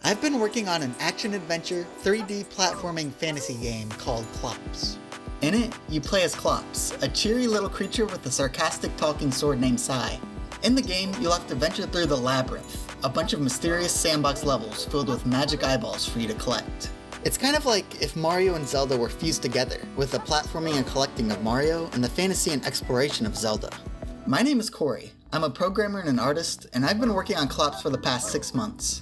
I've been working on an action-adventure 3D platforming fantasy game called Clops. In it, you play as Clops, a cheery little creature with a sarcastic talking sword named Sai. In the game, you'll have to venture through the Labyrinth, a bunch of mysterious sandbox levels filled with magic eyeballs for you to collect. It's kind of like if Mario and Zelda were fused together, with the platforming and collecting of Mario and the fantasy and exploration of Zelda. My name is Corey. I'm a programmer and an artist, and I've been working on Clops for the past 6 months.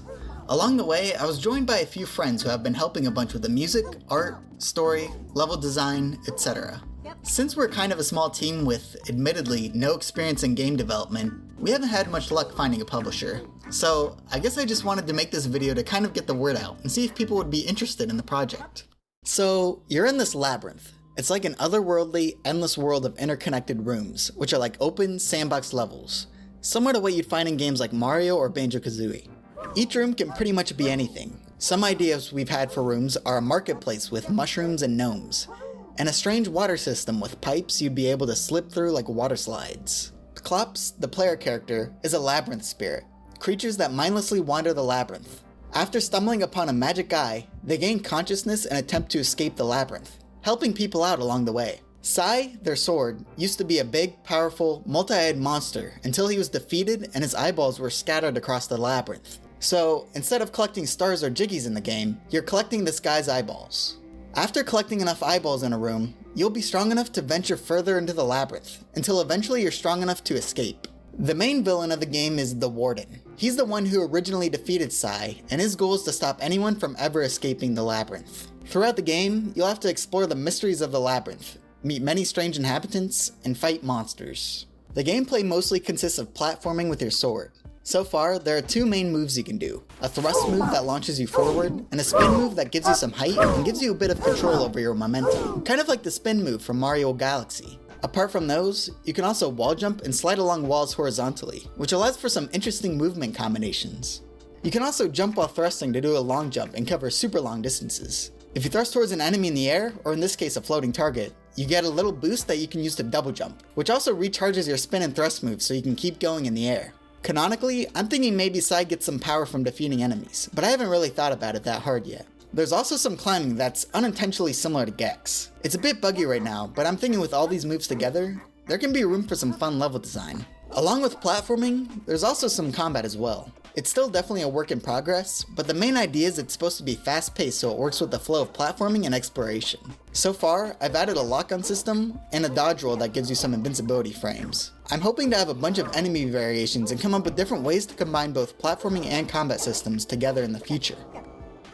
Along the way, I was joined by a few friends who have been helping a bunch with the music, art, story, level design, etc. Since we're kind of a small team with, admittedly, no experience in game development, we haven't had much luck finding a publisher. So, I guess I just wanted to make this video to kind of get the word out and see if people would be interested in the project. So, you're in this labyrinth. It's like an otherworldly, endless world of interconnected rooms, which are like open, sandbox levels, similar to what you'd find in games like Mario or Banjo-Kazooie. Each room can pretty much be anything. Some ideas we've had for rooms are a marketplace with mushrooms and gnomes, and a strange water system with pipes you'd be able to slip through like water slides. Clops, the player character, is a labyrinth spirit, creatures that mindlessly wander the labyrinth. After stumbling upon a magic eye, they gain consciousness and attempt to escape the labyrinth, helping people out along the way. Sai, their sword, used to be a big, powerful, multi-eyed monster until he was defeated and his eyeballs were scattered across the labyrinth. So, instead of collecting stars or jiggies in the game, you're collecting this guy's eyeballs. After collecting enough eyeballs in a room, you'll be strong enough to venture further into the labyrinth, until eventually you're strong enough to escape. The main villain of the game is the Warden. He's the one who originally defeated Sai, and his goal is to stop anyone from ever escaping the labyrinth. Throughout the game, you'll have to explore the mysteries of the labyrinth, meet many strange inhabitants, and fight monsters. The gameplay mostly consists of platforming with your sword. So far, there are 2 main moves you can do, a thrust move that launches you forward, and a spin move that gives you some height and gives you a bit of control over your momentum, kind of like the spin move from Mario Galaxy. Apart from those, you can also wall jump and slide along walls horizontally, which allows for some interesting movement combinations. You can also jump while thrusting to do a long jump and cover super long distances. If you thrust towards an enemy in the air, or in this case a floating target, you get a little boost that you can use to double jump, which also recharges your spin and thrust moves so you can keep going in the air. Canonically, I'm thinking maybe Sai gets some power from defeating enemies, but I haven't really thought about it that hard yet. There's also some climbing that's unintentionally similar to Gex. It's a bit buggy right now, but I'm thinking with all these moves together, there can be room for some fun level design. Along with platforming, there's also some combat as well. It's still definitely a work in progress, but the main idea is it's supposed to be fast-paced so it works with the flow of platforming and exploration. So far, I've added a lock-on system and a dodge roll that gives you some invincibility frames. I'm hoping to have a bunch of enemy variations and come up with different ways to combine both platforming and combat systems together in the future.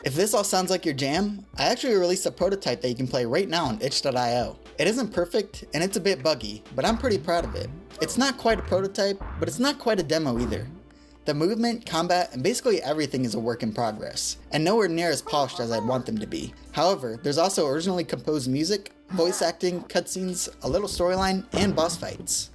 If this all sounds like your jam, I actually released a prototype that you can play right now on itch.io. It isn't perfect, and it's a bit buggy, but I'm pretty proud of it. It's not quite a prototype, but it's not quite a demo either. The movement, combat, and basically everything is a work in progress, and nowhere near as polished as I'd want them to be. However, there's also originally composed music, voice acting, cutscenes, a little storyline, and boss fights.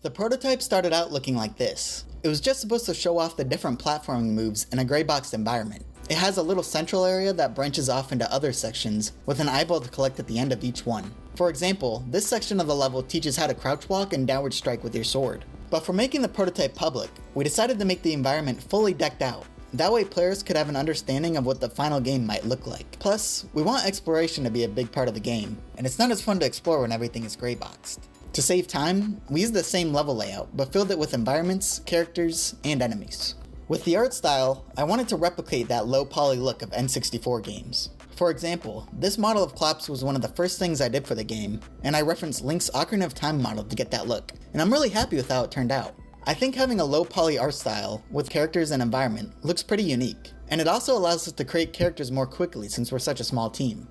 The prototype started out looking like this. It was just supposed to show off the different platforming moves in a gray boxed environment. It has a little central area that branches off into other sections with an eyeball to collect at the end of each one. For example, this section of the level teaches how to crouch walk and downward strike with your sword. But for making the prototype public, we decided to make the environment fully decked out. That way players could have an understanding of what the final game might look like. Plus, we want exploration to be a big part of the game, and it's not as fun to explore when everything is gray boxed. To save time, we used the same level layout, but filled it with environments, characters, and enemies. With the art style, I wanted to replicate that low poly look of N64 games. For example, this model of Clops was one of the first things I did for the game, and I referenced Link's Ocarina of Time model to get that look, and I'm really happy with how it turned out. I think having a low poly art style, with characters and environment, looks pretty unique, and it also allows us to create characters more quickly since we're such a small team.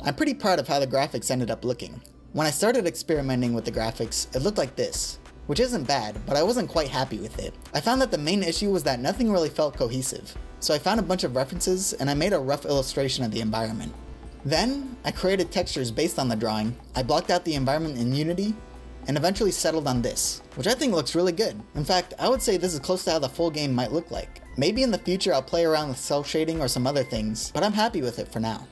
I'm pretty proud of how the graphics ended up looking. When I started experimenting with the graphics, it looked like this, which isn't bad, but I wasn't quite happy with it. I found that the main issue was that nothing really felt cohesive. So I found a bunch of references and I made a rough illustration of the environment. Then, I created textures based on the drawing, I blocked out the environment in Unity, and eventually settled on this, which I think looks really good. In fact, I would say this is close to how the full game might look like. Maybe in the future I'll play around with cell shading or some other things, but I'm happy with it for now.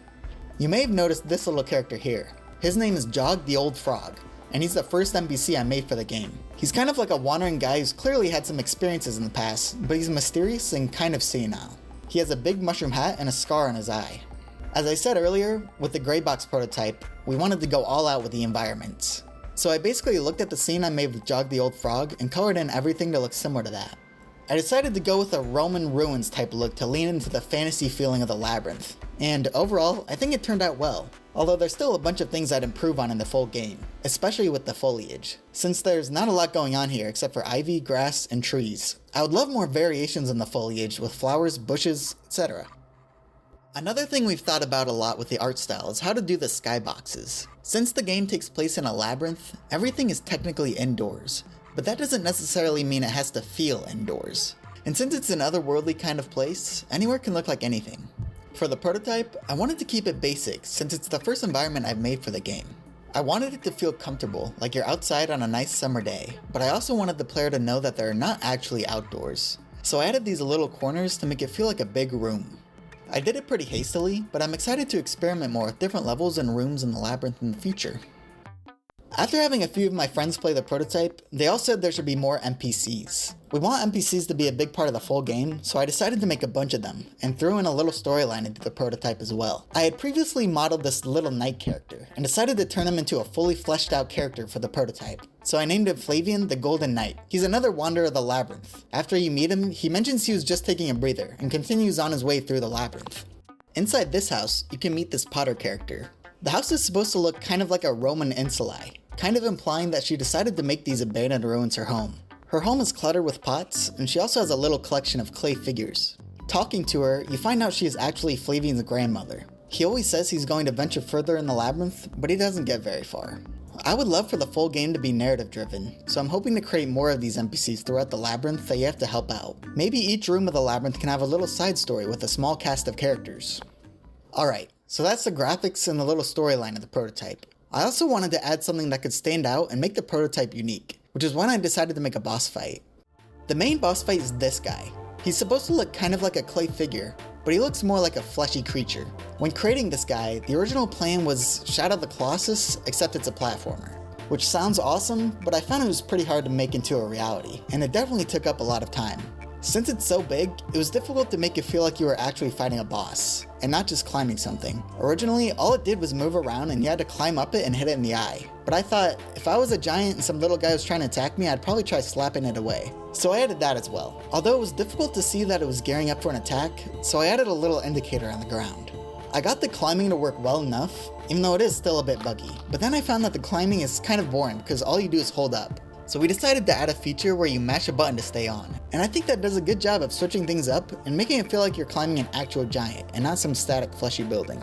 You may have noticed this little character here. His name is Jog the Old Frog, and he's the first NPC I made for the game. He's kind of like a wandering guy who's clearly had some experiences in the past, but he's mysterious and kind of senile. He has a big mushroom hat and a scar on his eye. As I said earlier, with the gray box prototype, we wanted to go all out with the environments. So I basically looked at the scene I made with Jog the Old Frog and colored in everything to look similar to that. I decided to go with a Roman ruins type look to lean into the fantasy feeling of the Labyrinth. And overall, I think it turned out well. Although there's still a bunch of things I'd improve on in the full game, especially with the foliage. Since there's not a lot going on here except for ivy, grass, and trees, I would love more variations in the foliage with flowers, bushes, etc. Another thing we've thought about a lot with the art style is how to do the skyboxes. Since the game takes place in a labyrinth, everything is technically indoors, but that doesn't necessarily mean it has to feel indoors. And since it's an otherworldly kind of place, anywhere can look like anything. For the prototype, I wanted to keep it basic since it's the first environment I've made for the game. I wanted it to feel comfortable, like you're outside on a nice summer day, but I also wanted the player to know that they're not actually outdoors. So I added these little corners to make it feel like a big room. I did it pretty hastily, but I'm excited to experiment more with different levels and rooms in the labyrinth in the future. After having a few of my friends play the prototype, they all said there should be more NPCs. We want NPCs to be a big part of the full game, so I decided to make a bunch of them, and threw in a little storyline into the prototype as well. I had previously modeled this little knight character, and decided to turn him into a fully fleshed out character for the prototype. So I named him Flavian the Golden Knight. He's another wanderer of the labyrinth. After you meet him, he mentions he was just taking a breather, and continues on his way through the labyrinth. Inside this house, you can meet this Potter character. The house is supposed to look kind of like a Roman insulae, kind of implying that she decided to make these abandoned ruins her home. Her home is cluttered with pots, and she also has a little collection of clay figures. Talking to her, you find out she is actually Flavian's grandmother. He always says he's going to venture further in the labyrinth, but he doesn't get very far. I would love for the full game to be narrative driven, so I'm hoping to create more of these NPCs throughout the labyrinth that you have to help out. Maybe each room of the labyrinth can have a little side story with a small cast of characters. Alright, so that's the graphics and the little storyline of the prototype. I also wanted to add something that could stand out and make the prototype unique, which is when I decided to make a boss fight. The main boss fight is this guy. He's supposed to look kind of like a clay figure, but he looks more like a fleshy creature. When creating this guy, the original plan was Shadow the Colossus, except it's a platformer. Which sounds awesome, but I found it was pretty hard to make into a reality, and it definitely took up a lot of time. Since it's so big, it was difficult to make it feel like you were actually fighting a boss, and not just climbing something. Originally, all it did was move around and you had to climb up it and hit it in the eye. But I thought, if I was a giant and some little guy was trying to attack me, I'd probably try slapping it away. So I added that as well. Although it was difficult to see that it was gearing up for an attack, so I added a little indicator on the ground. I got the climbing to work well enough, even though it is still a bit buggy. But then I found that the climbing is kind of boring because all you do is hold up. So we decided to add a feature where you mash a button to stay on. And I think that does a good job of switching things up and making it feel like you're climbing an actual giant and not some static fleshy building.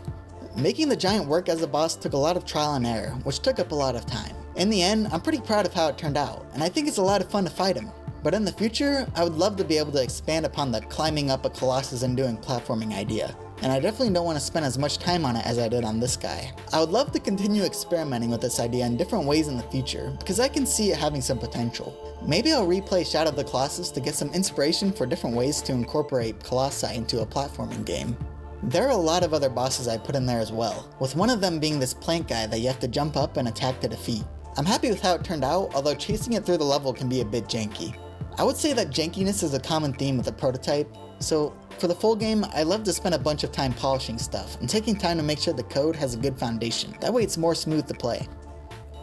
Making the giant work as a boss took a lot of trial and error, which took up a lot of time. In the end, I'm pretty proud of how it turned out, and I think it's a lot of fun to fight him. But in the future, I would love to be able to expand upon the climbing up a Colossus and doing platforming idea. And I definitely don't want to spend as much time on it as I did on this guy. I would love to continue experimenting with this idea in different ways in the future, because I can see it having some potential. Maybe I'll replay Shadow of the Colossus to get some inspiration for different ways to incorporate Colossi into a platforming game. There are a lot of other bosses I put in there as well, with one of them being this plant guy that you have to jump up and attack to defeat. I'm happy with how it turned out, although chasing it through the level can be a bit janky. I would say that jankiness is a common theme with the prototype, so for the full game, I love to spend a bunch of time polishing stuff and taking time to make sure the code has a good foundation. That way it's more smooth to play.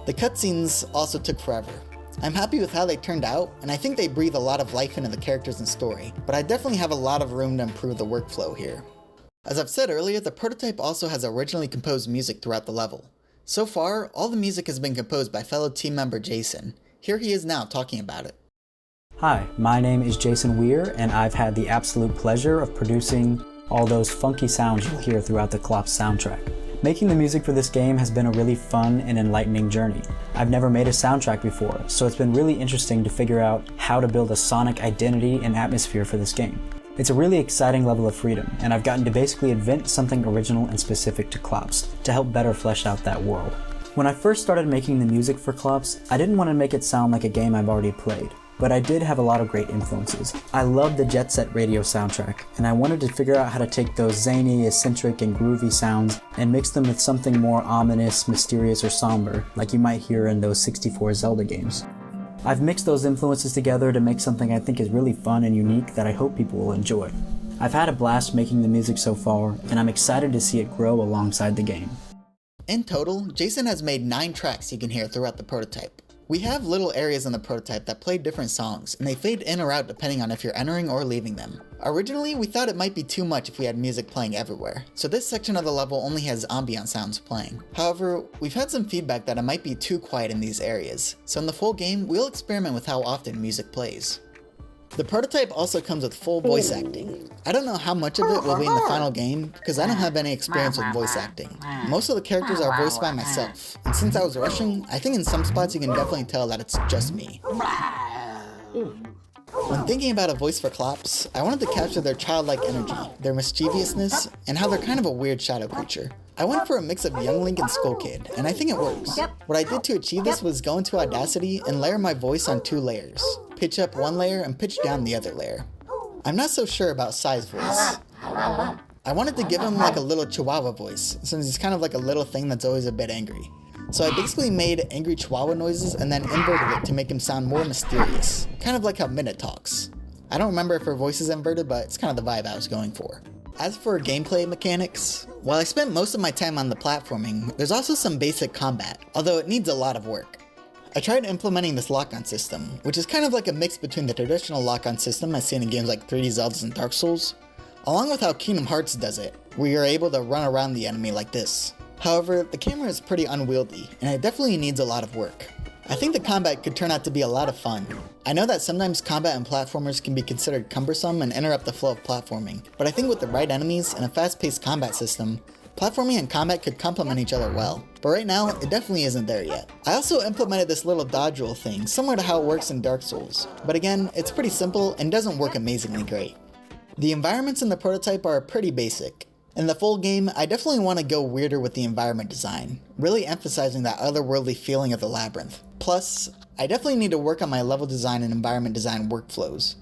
The cutscenes also took forever. I'm happy with how they turned out, and I think they breathe a lot of life into the characters and story, but I definitely have a lot of room to improve the workflow here. As I've said earlier, the prototype also has originally composed music throughout the level. So far, all the music has been composed by fellow team member Jason. Here he is now talking about it. Hi, my name is Jason Weir, and I've had the absolute pleasure of producing all those funky sounds you'll hear throughout the Clops soundtrack. Making the music for this game has been a really fun and enlightening journey. I've never made a soundtrack before, so it's been really interesting to figure out how to build a sonic identity and atmosphere for this game. It's a really exciting level of freedom, and I've gotten to basically invent something original and specific to Clops to help better flesh out that world. When I first started making the music for Clops, I didn't want to make it sound like a game I've already played. But I did have a lot of great influences. I loved the Jet Set Radio soundtrack, and I wanted to figure out how to take those zany, eccentric, and groovy sounds and mix them with something more ominous, mysterious, or somber, like you might hear in those 64 Zelda games. I've mixed those influences together to make something I think is really fun and unique that I hope people will enjoy. I've had a blast making the music so far, and I'm excited to see it grow alongside the game. In total, Jason has made 9 tracks you can hear throughout the prototype. We have little areas in the prototype that play different songs, and they fade in or out depending on if you're entering or leaving them. Originally, we thought it might be too much if we had music playing everywhere, so this section of the level only has ambient sounds playing. However, we've had some feedback that it might be too quiet in these areas, so in the full game, we'll experiment with how often music plays. The prototype also comes with full voice acting. I don't know how much of it will be in the final game because I don't have any experience with voice acting. Most of the characters are voiced by myself, and since I was rushing, I think in some spots you can definitely tell that it's just me. When thinking about a voice for Clops, I wanted to capture their childlike energy, their mischievousness, and how they're kind of a weird shadow creature. I went for a mix of Young Link and Skull Kid, and I think it works. What I did to achieve this was go into Audacity and layer my voice on 2 layers. Pitch up one layer and pitch down the other layer. I'm not so sure about Sai's voice. I wanted to give him like a little chihuahua voice, since he's kind of like a little thing that's always a bit angry. So I basically made angry chihuahua noises and then inverted it to make him sound more mysterious, kind of like how Minute talks. I don't remember if her voice is inverted, but it's kind of the vibe I was going for. As for gameplay mechanics, while I spent most of my time on the platforming, there's also some basic combat, although it needs a lot of work. I tried implementing this lock-on system, which is kind of like a mix between the traditional lock-on system as seen in games like 3D Zeldas and Dark Souls, along with how Kingdom Hearts does it, where you're able to run around the enemy like this. However, the camera is pretty unwieldy, and it definitely needs a lot of work. I think the combat could turn out to be a lot of fun. I know that sometimes combat in platformers can be considered cumbersome and interrupt the flow of platforming, but I think with the right enemies and a fast-paced combat system, platforming and combat could complement each other well. But right now, it definitely isn't there yet. I also implemented this little dodge roll thing, similar to how it works in Dark Souls, but again, it's pretty simple and doesn't work amazingly great. The environments in the prototype are pretty basic. In the full game, I definitely want to go weirder with the environment design, really emphasizing that otherworldly feeling of the Labyrinth. Plus, I definitely need to work on my level design and environment design workflows,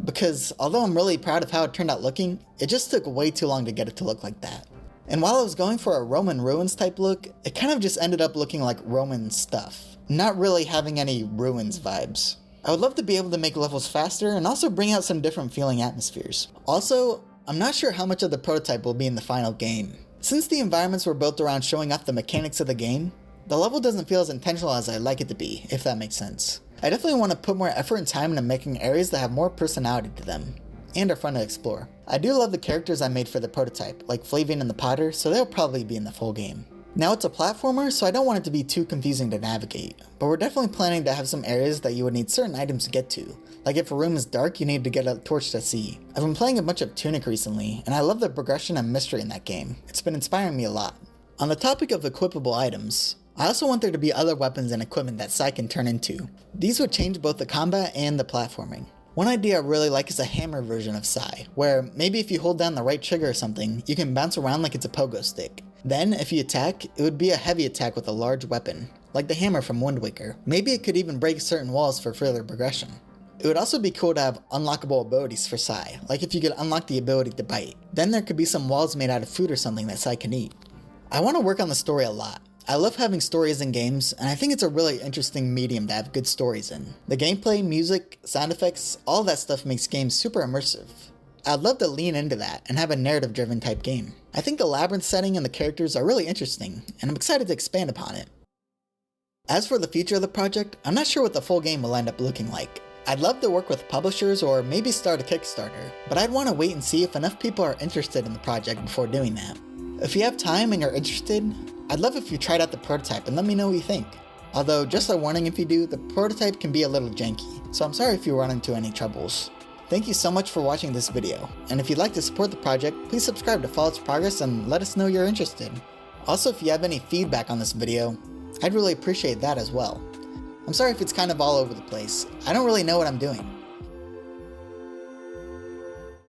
because although I'm really proud of how it turned out looking, it just took way too long to get it to look like that. And while I was going for a Roman ruins type look, it kind of just ended up looking like Roman stuff, not really having any ruins vibes. I would love to be able to make levels faster and also bring out some different feeling atmospheres. Also, I'm not sure how much of the prototype will be in the final game. Since the environments were built around showing off the mechanics of the game, the level doesn't feel as intentional as I'd like it to be, if that makes sense. I definitely want to put more effort and time into making areas that have more personality to them, and are fun to explore. I do love the characters I made for the prototype, like Flavian and the Potter, so they'll probably be in the full game. Now it's a platformer, so I don't want it to be too confusing to navigate, but we're definitely planning to have some areas that you would need certain items to get to. Like if a room is dark, you need to get a torch to see. I've been playing a bunch of Tunic recently, and I love the progression and mystery in that game. It's been inspiring me a lot. On the topic of equipable items, I also want there to be other weapons and equipment that Sai can turn into. These would change both the combat and the platforming. One idea I really like is a hammer version of Sai, where maybe if you hold down the right trigger or something, you can bounce around like it's a pogo stick. Then, if you attack, it would be a heavy attack with a large weapon, like the hammer from Windwaker. Maybe it could even break certain walls for further progression. It would also be cool to have unlockable abilities for Sai, like if you could unlock the ability to bite. Then there could be some walls made out of food or something that Sai can eat. I want to work on the story a lot. I love having stories in games, and I think it's a really interesting medium to have good stories in. The gameplay, music, sound effects, all that stuff makes games super immersive. I'd love to lean into that and have a narrative-driven type game. I think the Labyrinth setting and the characters are really interesting, and I'm excited to expand upon it. As for the future of the project, I'm not sure what the full game will end up looking like. I'd love to work with publishers or maybe start a Kickstarter, but I'd want to wait and see if enough people are interested in the project before doing that. If you have time and you're interested, I'd love if you tried out the prototype and let me know what you think. Although, just a warning if you do, the prototype can be a little janky, so I'm sorry if you run into any troubles. Thank you so much for watching this video, and if you'd like to support the project, please subscribe to follow its progress and let us know you're interested. Also, if you have any feedback on this video, I'd really appreciate that as well. I'm sorry if it's kind of all over the place. I don't really know what I'm doing.